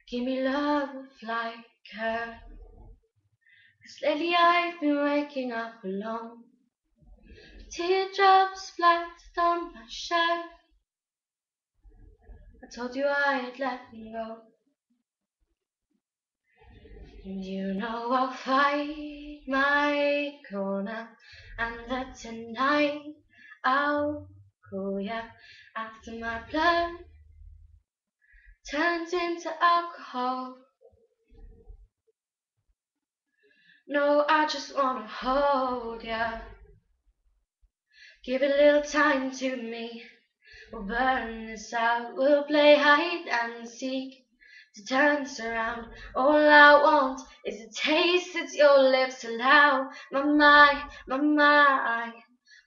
Give me love like her. 'Cause lately I've been waking up alone. Teardrops splattered on my shirt. I told you I'd let them go. And you know I'll fight my corner, and that tonight I'll call ya after my blood turns into alcohol. No, I just wanna hold ya. Give a little time to me. We'll burn this out. We'll play hide and seek to turn us around. All I want is a taste that your lips allow. My.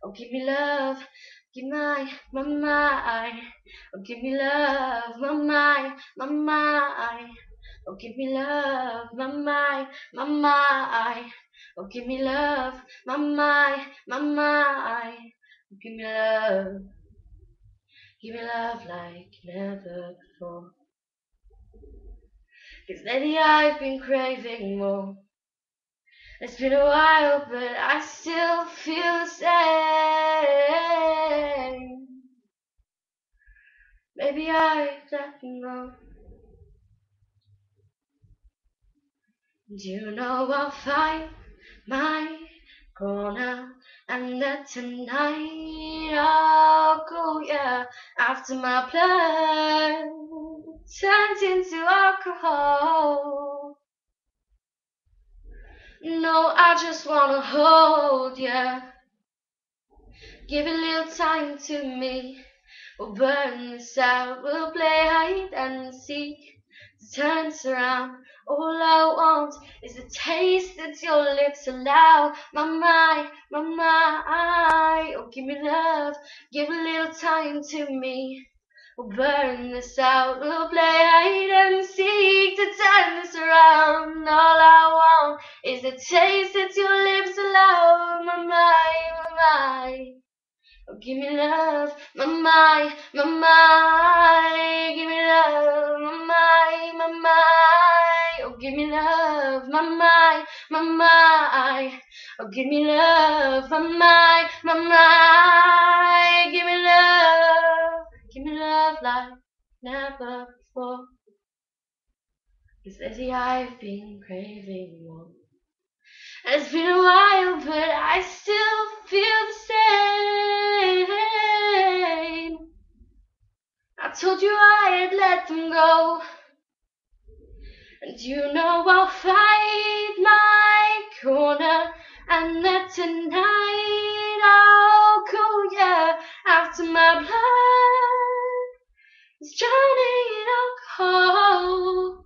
Oh, give me love. Give my. Oh, give me love. My. Oh, give me love. My. Oh, give me love. My. Give me love. Give me love like never before. 'Cause lately I've been craving more. It's been a while, but I still feel the same. Maybe I let them go. And you know I'll find my corner, and that tonight I'll go, yeah, after my blood turns into alcohol. No, I just wanna hold ya. Give a little time to me. We'll burn this out. We'll play hide and seek to turn us around. All I want is the taste that your lips allow. My. Oh, give me love. Give a little time to me. We'll burn this out. We'll play hide and seek to turn this around. All I want is the taste that your lips allow. My. Oh, give me love. My. Give me love. My. Oh, give me love. My. Oh, give me love. My. Give me love. Give me love like never before. 'Cause lately I've been craving more. It's been a while, but I still feel the same. I told you I'd let them go. And you know I'll fight my corner, and that tonight I'll go, yeah, after my blood is drowning in alcohol.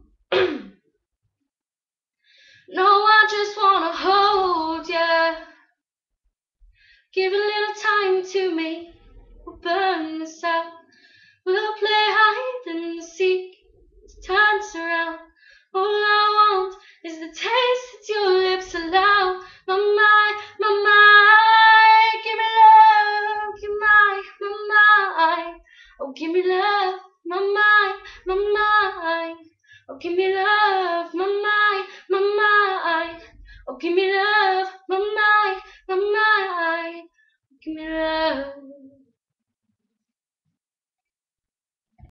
No, I just wanna hold ya. Give a little time to me. We'll burn this out. We'll play hide and seek to turn us around. All I want is the taste that your lips allow. My. Give me love. Give my. Oh, give me love. My. Oh, give me love. My. Oh, give me love. My. Give me love.